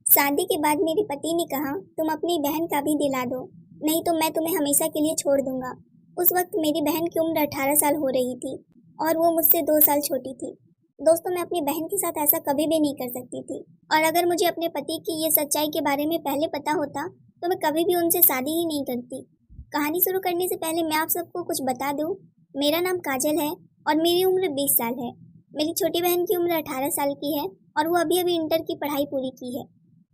शादी के बाद मेरे पति ने कहा, तुम अपनी बहन का भी दिला दो, नहीं तो मैं तुम्हें हमेशा के लिए छोड़ दूंगा। उस वक्त मेरी बहन की उम्र 18 साल हो रही थी और वो मुझसे 2 साल छोटी थी। दोस्तों, मैं अपनी बहन के साथ ऐसा कभी भी नहीं कर सकती थी, और अगर मुझे अपने पति की ये सच्चाई के बारे में पहले पता होता तो मैं कभी भी उनसे शादी ही नहीं करती। कहानी शुरू करने से पहले मैं आप सबको कुछ बता दूं। मेरा नाम काजल है और मेरी उम्र 20 साल है। मेरी छोटी बहन की उम्र 18 साल की है और वो अभी अभी इंटर की पढ़ाई पूरी की है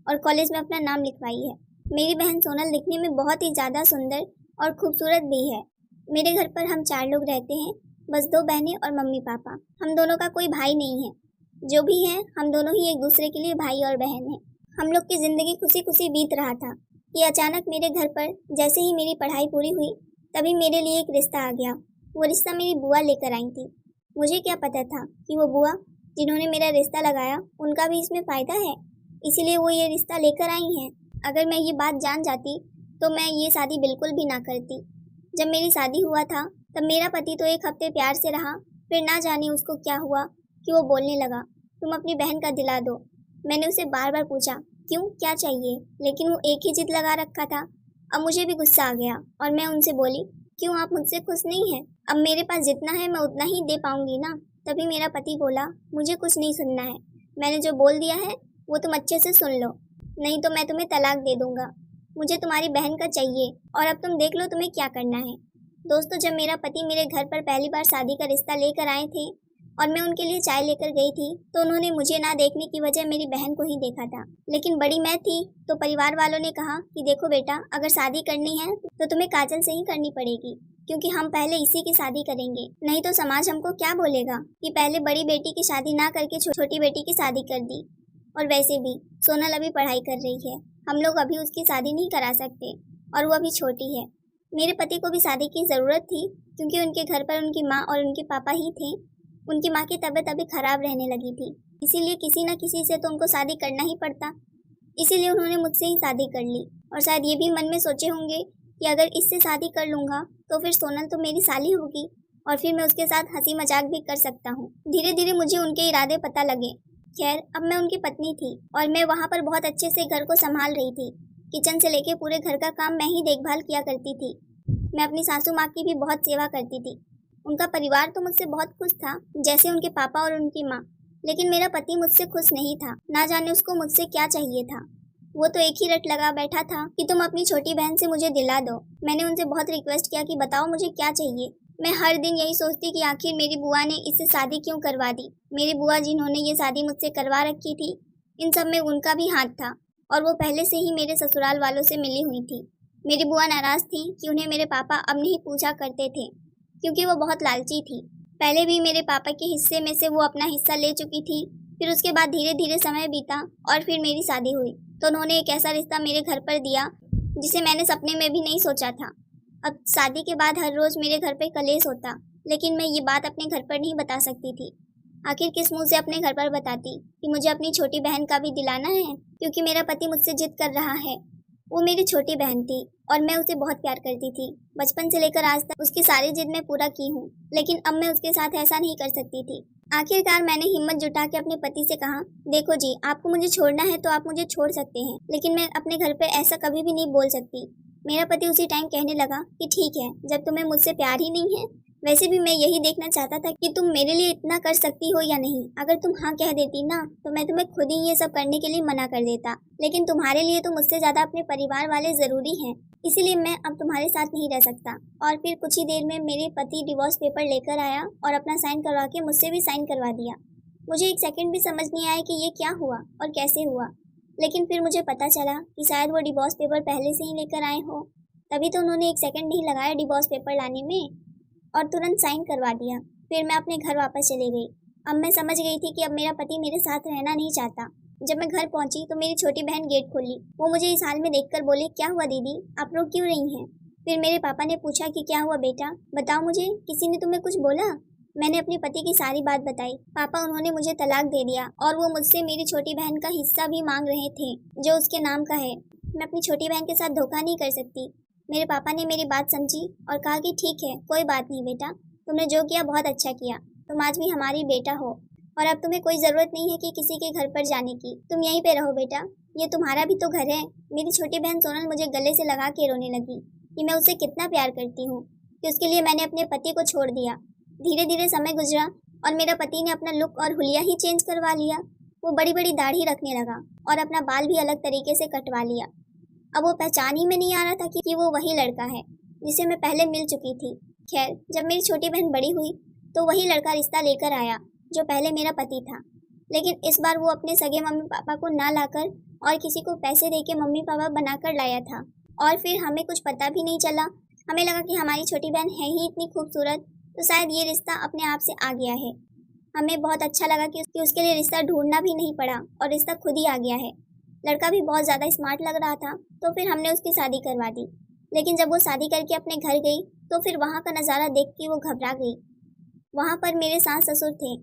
और कॉलेज में अपना नाम लिखवाई है। मेरी बहन सोनल दिखने में बहुत ही ज़्यादा सुंदर और खूबसूरत भी है। मेरे घर पर हम 4 लोग रहते हैं, बस 2 बहनें और मम्मी पापा। हम दोनों का कोई भाई नहीं है। जो भी है, हम दोनों ही एक दूसरे के लिए भाई और बहन हैं। हम लोग की ज़िंदगी खुशी खुशी बीत रहा था कि अचानक मेरे घर पर जैसे ही मेरी पढ़ाई पूरी हुई तभी मेरे लिए एक रिश्ता आ गया। वो रिश्ता मेरी बुआ लेकर आई थी। मुझे क्या पता था कि वो बुआ जिन्होंने मेरा रिश्ता लगाया उनका भी इसमें फ़ायदा है, इसीलिए वो ये रिश्ता लेकर आई हैं। अगर मैं ये बात जान जाती तो मैं ये शादी बिल्कुल भी ना करती। जब मेरी शादी हुआ था तब मेरा पति तो 1 हफ्ते प्यार से रहा, फिर ना जाने उसको क्या हुआ कि वो बोलने लगा, तुम अपनी बहन का दिला दो। मैंने उसे बार बार पूछा, क्यों, क्या चाहिए, लेकिन वो एक ही जिद लगा रखा था। अब मुझे भी गुस्सा आ गया और मैं उनसे बोली, क्यों आप मुझसे खुश नहीं हैं? अब मेरे पास जितना है मैं उतना ही दे पाऊंगी ना। तभी मेरा पति बोला, मुझे कुछ नहीं सुनना है, मैंने जो बोल दिया है वो तुम अच्छे से सुन लो, नहीं तो मैं तुम्हें तलाक दे दूंगा। मुझे तुम्हारी बहन का चाहिए और अब तुम देख लो तुम्हें क्या करना है। दोस्तों, जब मेरा पति मेरे घर पर पहली बार शादी का रिश्ता लेकर आए थे और मैं उनके लिए चाय लेकर गई थी तो उन्होंने मुझे ना देखने की वजह मेरी बहन को ही देखा था। लेकिन बड़ी मैं थी तो परिवार वालों ने कहा कि देखो बेटा, अगर शादी करनी है तो तुम्हें काजल से ही करनी पड़ेगी, क्योंकि हम पहले इसी की शादी करेंगे, नहीं तो समाज हमको क्या बोलेगा कि पहले बड़ी बेटी की शादी ना करके छोटी बेटी की शादी कर दी। और वैसे भी सोनल अभी पढ़ाई कर रही है, हम लोग अभी उसकी शादी नहीं करा सकते और वो अभी छोटी है। मेरे पति को भी शादी की ज़रूरत थी क्योंकि उनके घर पर उनकी माँ और उनके पापा ही थे। उनकी माँ की तबीयत अभी खराब रहने लगी थी, इसीलिए किसी न किसी से तो उनको शादी करना ही पड़ता। इसीलिए उन्होंने मुझसे ही शादी कर ली और शायद ये भी मन में सोचे होंगे कि अगर इससे शादी कर लूँगा तो फिर सोनल तो मेरी साली होगी और फिर मैं उसके साथ हंसी मजाक भी कर सकता हूँ। धीरे धीरे मुझे उनके इरादे पता लगे। खैर, अब मैं उनकी पत्नी थी और मैं वहाँ पर बहुत अच्छे से घर को संभाल रही थी। किचन से लेके पूरे घर का काम मैं ही देखभाल किया करती थी। मैं अपनी सासू माँ की भी बहुत सेवा करती थी। उनका परिवार तो मुझसे बहुत खुश था, जैसे उनके पापा और उनकी माँ। लेकिन मेरा पति मुझसे खुश नहीं था, ना जाने उसको मुझसे क्या चाहिए था। वो तो एक ही रट लगा बैठा था कि तुम अपनी छोटी बहन से मुझे दिला दो। मैंने उनसे बहुत रिक्वेस्ट किया कि बताओ मुझे क्या चाहिए। मैं हर दिन यही सोचती कि आखिर मेरी बुआ ने इससे शादी क्यों करवा दी। मेरी बुआ जिन्होंने ये शादी मुझसे करवा रखी थी, इन सब में उनका भी हाथ था और वो पहले से ही मेरे ससुराल वालों से मिली हुई थी। मेरी बुआ नाराज थी कि उन्हें मेरे पापा अब नहीं पूछा करते थे क्योंकि वो बहुत लालची थी। पहले भी मेरे पापा के हिस्से में से वो अपना हिस्सा ले चुकी थी। फिर उसके बाद धीरे धीरे समय बीता और फिर मेरी शादी हुई तो उन्होंने एक ऐसा रिश्ता मेरे घर पर दिया जिसे मैंने सपने में भी नहीं सोचा था। अब शादी के बाद हर रोज़ मेरे घर पे कलेश होता, लेकिन मैं ये बात अपने घर पर नहीं बता सकती थी। आखिर किस मुंह से अपने घर पर बताती कि मुझे अपनी छोटी बहन का भी दिलाना है, क्योंकि मेरा पति मुझसे जिद कर रहा है। वो मेरी छोटी बहन थी और मैं उसे बहुत प्यार करती थी। बचपन से लेकर आज तक उसकी सारी जिद मैं पूरा की हूँ, लेकिन अब मैं उसके साथ ऐसा नहीं कर सकती थी। आखिरकार मैंने हिम्मत जुटा के अपने पति से कहा, देखो जी, आपको मुझे छोड़ना है तो आप मुझे छोड़ सकते हैं, लेकिन मैं अपने घर पे ऐसा कभी भी नहीं बोल सकती। मेरा पति उसी टाइम कहने लगा कि ठीक है, जब तुम्हें मुझसे प्यार ही नहीं है। वैसे भी मैं यही देखना चाहता था कि तुम मेरे लिए इतना कर सकती हो या नहीं। अगर तुम हाँ कह देती ना तो मैं तुम्हें खुद ही ये सब करने के लिए मना कर देता, लेकिन तुम्हारे लिए तो मुझसे ज़्यादा अपने परिवार वाले ज़रूरी हैं, इसीलिए मैं अब तुम्हारे साथ नहीं रह सकता। और फिर कुछ ही देर में मेरे पति डिवोर्स पेपर लेकर आया और अपना साइन करवा के मुझसे भी साइन करवा दिया। मुझे एक सेकंड भी समझ नहीं आया कि ये क्या हुआ और कैसे हुआ, लेकिन फिर मुझे पता चला कि शायद वो डिवोर्स पेपर पहले से ही लेकर आए हो, तभी तो उन्होंने एक सेकंड नहीं लगाया डिवोर्स पेपर लाने में और तुरंत साइन करवा दिया। फिर मैं अपने घर वापस चली गई। अब मैं समझ गई थी कि अब मेरा पति मेरे साथ रहना नहीं चाहता। जब मैं घर पहुंची तो मेरी छोटी बहन गेट खोली। वो मुझे इस हाल में देखकर बोली, क्या हुआ दीदी, आप लोग क्यों रही हैं? फिर मेरे पापा ने पूछा कि क्या हुआ बेटा, बताओ मुझे, किसी ने तुम्हें कुछ बोला? मैंने अपने पति की सारी बात बताई। पापा, उन्होंने मुझे तलाक दे दिया और वो मुझसे मेरी छोटी बहन का हिस्सा भी मांग रहे थे जो उसके नाम का है। मैं अपनी छोटी बहन के साथ धोखा नहीं कर सकती। मेरे पापा ने मेरी बात समझी और कहा कि ठीक है, कोई बात नहीं बेटा, तुमने जो किया बहुत अच्छा किया, तुम आज भी हमारी बेटा हो और अब तुम्हें कोई ज़रूरत नहीं है कि किसी के घर पर जाने की। तुम यहीं पे रहो बेटा, ये तुम्हारा भी तो घर है। मेरी छोटी बहन सोनल मुझे गले से लगा के रोने लगी कि मैं उसे कितना प्यार करती हूँ, कि उसके लिए मैंने अपने पति को छोड़ दिया। धीरे धीरे समय गुजरा और मेरा पति ने अपना लुक और हुलिया ही चेंज करवा लिया। वो बड़ी बड़ी दाढ़ी रखने लगा और अपना बाल भी अलग तरीके से कटवा लिया। अब वो पहचान ही में नहीं आ रहा था कि वो वही लड़का है जिसे मैं पहले मिल चुकी थी। खैर, जब मेरी छोटी बहन बड़ी हुई तो वही लड़का रिश्ता लेकर आया जो पहले मेरा पति था। लेकिन इस बार वो अपने सगे मम्मी पापा को ना लाकर और किसी को पैसे देके मम्मी पापा बनाकर लाया था। और फिर हमें कुछ पता भी नहीं चला। हमें लगा कि हमारी छोटी बहन है ही इतनी खूबसूरत, तो शायद ये रिश्ता अपने आप से आ गया है। हमें बहुत अच्छा लगा कि उसके लिए रिश्ता ढूंढना भी नहीं पड़ा और रिश्ता खुद ही आ गया है। लड़का भी बहुत ज़्यादा स्मार्ट लग रहा था, तो फिर हमने उसकी शादी करवा दी। लेकिन जब वो शादी करके अपने घर गई तो फिर वहाँ का नज़ारा देख के वो घबरा गई। वहाँ पर मेरे सास ससुर थे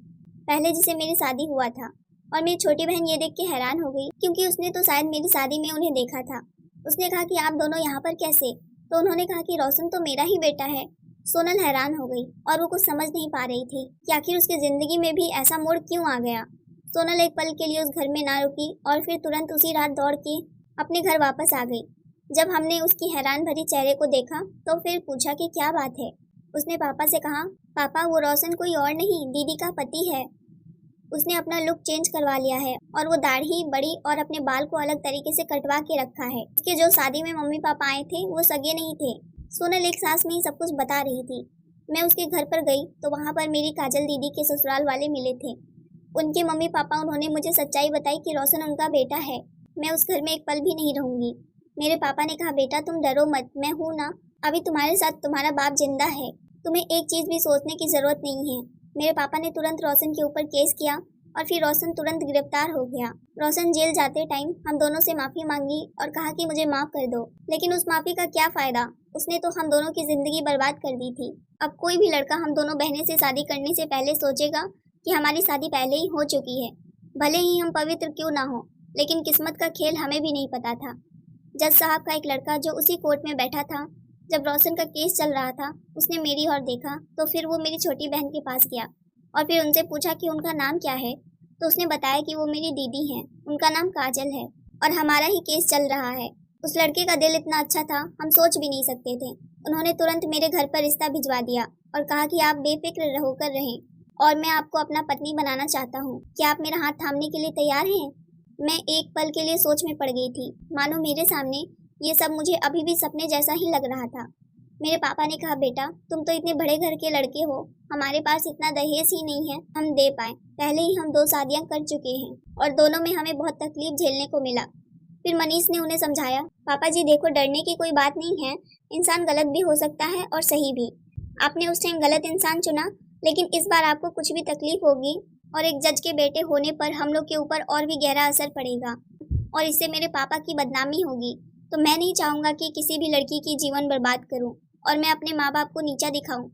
पहले जिसे मेरी शादी हुआ था, और मेरी छोटी बहन ये देख के हैरान हो गई क्योंकि उसने तो शायद मेरी शादी में उन्हें देखा था। उसने कहा कि आप दोनों यहाँ पर कैसे? तो उन्होंने कहा कि रोशन तो मेरा ही बेटा है। सोनल हैरान हो गई और वो कुछ समझ नहीं पा रही थी कि आखिर उसकी ज़िंदगी में भी ऐसा मोड़ क्यों आ गया। सोनल एक पल के लिए उस घर में ना रुकी और फिर तुरंत उसी रात दौड़ के अपने घर वापस आ गई। जब हमने उसकी हैरान भरी चेहरे को देखा तो फिर पूछा कि क्या बात है। उसने पापा से कहा, पापा वो रोशन कोई और नहीं, दीदी का पति है। उसने अपना लुक चेंज करवा लिया है और वो दाढ़ी बड़ी और अपने बाल को अलग तरीके से कटवा के रखा है। उसके जो शादी में मम्मी पापा आए थे वो सगे नहीं थे। सोनल एक सांस में ही सब कुछ बता रही थी। मैं उसके घर पर गई तो वहाँ पर मेरी काजल दीदी के ससुराल वाले मिले थे। उनके मम्मी पापा उन्होंने मुझे सच्चाई बताई कि रोशन उनका बेटा है। मैं उस घर में एक पल भी नहीं रहूंगी। मेरे पापा ने कहा, बेटा तुम डरो मत, मैं हूँ ना, अभी तुम्हारे साथ तुम्हारा बाप जिंदा है, तुम्हें एक चीज़ भी सोचने की ज़रूरत नहीं है। मेरे पापा ने तुरंत रोशन के ऊपर केस किया और फिर रोशन तुरंत गिरफ्तार हो गया। रोशन जेल जाते टाइम हम दोनों से माफ़ी मांगी और कहा कि मुझे माफ़ कर दो, लेकिन उस माफ़ी का क्या फ़ायदा, उसने तो हम दोनों की ज़िंदगी बर्बाद कर दी थी। अब कोई भी लड़का हम दोनों बहनें से शादी करने से पहले सोचेगा कि हमारी शादी पहले ही हो चुकी है, भले ही हम पवित्र क्यों ना हो। लेकिन किस्मत का खेल हमें भी नहीं पता था। जज साहब का एक लड़का जो उसी कोर्ट में बैठा था जब रोशन का केस चल रहा था, उसने मेरी ओर देखा तो फिर वो मेरी छोटी बहन के पास गया और फिर उनसे पूछा कि उनका नाम क्या है। तो उसने बताया कि वो मेरी दीदी हैं, उनका नाम काजल है और हमारा ही केस चल रहा है। उस लड़के का दिल इतना अच्छा था, हम सोच भी नहीं सकते थे। उन्होंने तुरंत मेरे घर पर रिश्ता भिजवा दिया और कहा कि आप बेफिक्र होकर रहें और मैं आपको अपना पत्नी बनाना चाहता हूँ। क्या आप मेरा हाथ थामने के लिए तैयार हैं? मैं एक पल के लिए सोच में पड़ गई थी, मानो मेरे सामने ये सब मुझे अभी भी सपने जैसा ही लग रहा था। मेरे पापा ने कहा, बेटा तुम तो इतने बड़े घर के लड़के हो, हमारे पास इतना दहेज ही नहीं है हम दे पाए। पहले ही हम 2 शादियां कर चुके हैं और दोनों में हमें बहुत तकलीफ झेलने को मिला। फिर मनीष ने उन्हें समझाया, पापा जी देखो, डरने की कोई बात नहीं है, इंसान गलत भी हो सकता है और सही भी। आपने उस टाइम गलत इंसान चुना, लेकिन इस बार आपको कुछ भी तकलीफ होगी और एक जज के बेटे होने पर हम लोग के ऊपर और भी गहरा असर पड़ेगा और इससे मेरे पापा की बदनामी होगी। तो मैं नहीं चाहूँगा कि किसी भी लड़की की जीवन बर्बाद करूँ और मैं अपने माँ बाप को नीचा दिखाऊं।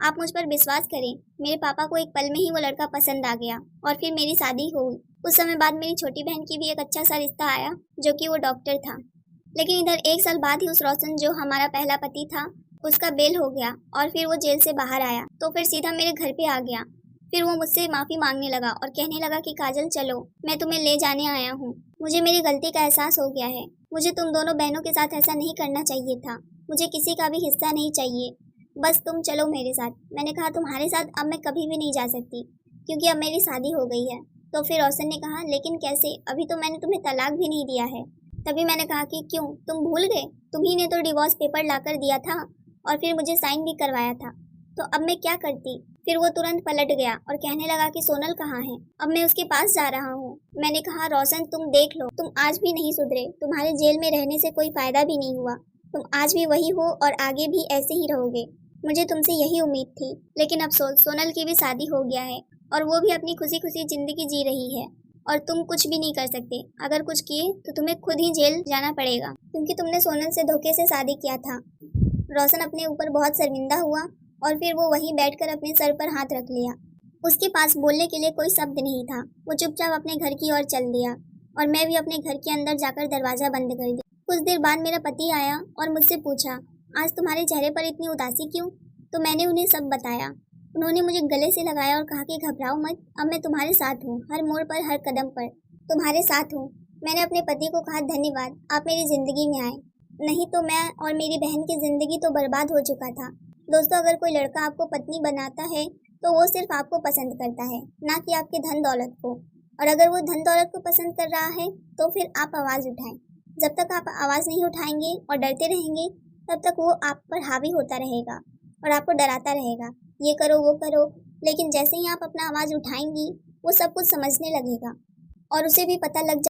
आप मुझ पर विश्वास करें, मेरे पापा को एक पल में ही वो लड़का पसंद आ गया और फिर मेरी शादी हो गई। उस समय बाद मेरी छोटी बहन की भी एक अच्छा सा रिश्ता आया जो कि वो डॉक्टर था। लेकिन इधर 1 साल बाद ही उस रोशन जो हमारा पहला पति था उसका बेल हो गया और फिर वो जेल से बाहर आया तो फिर सीधा मेरे घर पे आ गया। फिर वो मुझसे माफ़ी मांगने लगा और कहने लगा कि काजल चलो, मैं तुम्हें ले जाने आया हूँ। मुझे मेरी गलती का एहसास हो गया है। मुझे तुम दोनों बहनों के साथ ऐसा नहीं करना चाहिए था। मुझे किसी का भी हिस्सा नहीं चाहिए, बस तुम चलो मेरे साथ। मैंने कहा, तुम्हारे साथ अब मैं कभी भी नहीं जा सकती क्योंकि अब मेरी शादी हो गई है। तो फिर रोशन ने कहा, लेकिन कैसे, अभी तो मैंने तुम्हें तलाक भी नहीं दिया है। तभी मैंने कहा कि क्यों, तुम भूल गए? तुम्ही ने तो डिवोर्स पेपर लाकर दिया था और फिर मुझे साइन भी करवाया था, तो अब मैं क्या करती। फिर वो तुरंत पलट गया और कहने लगा कि सोनल कहाँ है, अब मैं उसके पास जा रहा हूँ। मैंने कहा, रोशन तुम देख लो, तुम आज भी नहीं सुधरे, तुम्हारे जेल में रहने से कोई फायदा भी नहीं हुआ, तुम आज भी वही हो और आगे भी ऐसे ही रहोगे। मुझे तुमसे यही उम्मीद थी, लेकिन अफसोस सोनल की भी शादी हो गया है और वो भी अपनी खुशी खुशी जिंदगी जी रही है और तुम कुछ भी नहीं कर सकते। अगर कुछ किए तो तुम्हें खुद ही जेल जाना पड़ेगा क्योंकि तुमने सोनल से धोखे से शादी किया था। रोशन अपने ऊपर बहुत शर्मिंदा हुआ और फिर वो वहीं बैठकर अपने सर पर हाथ रख लिया। उसके पास बोलने के लिए कोई शब्द नहीं था। वो चुपचाप अपने घर की ओर चल दिया और मैं भी अपने घर के अंदर जाकर दरवाज़ा बंद कर दिया। कुछ देर बाद मेरा पति आया और मुझसे पूछा, आज तुम्हारे चेहरे पर इतनी उदासी क्यों? तो मैंने उन्हें सब बताया। उन्होंने मुझे गले से लगाया और कहा कि घबराओ मत, अब मैं तुम्हारे साथ हूँ, हर मोड़ पर, हर कदम पर तुम्हारे साथ हूँ। मैंने अपने पति को कहा, धन्यवाद, आप मेरी ज़िंदगी में आए, नहीं तो मैं और मेरी बहन की ज़िंदगी तो बर्बाद हो चुका था। दोस्तों, अगर कोई लड़का आपको पत्नी बनाता है तो वो सिर्फ आपको पसंद करता है, ना कि आपके धन दौलत को। और अगर वो धन दौलत को पसंद कर रहा है तो फिर आप आवाज़ उठाएं। जब तक आप आवाज़ नहीं उठाएंगे और डरते रहेंगे, तब तक वो आप पर हावी होता रहेगा और आपको डराता रहेगा, ये करो वो करो। लेकिन जैसे ही आप अपना आवाज़ उठाएंगी, वो सब कुछ समझने लगेगा और उसे भी पता लग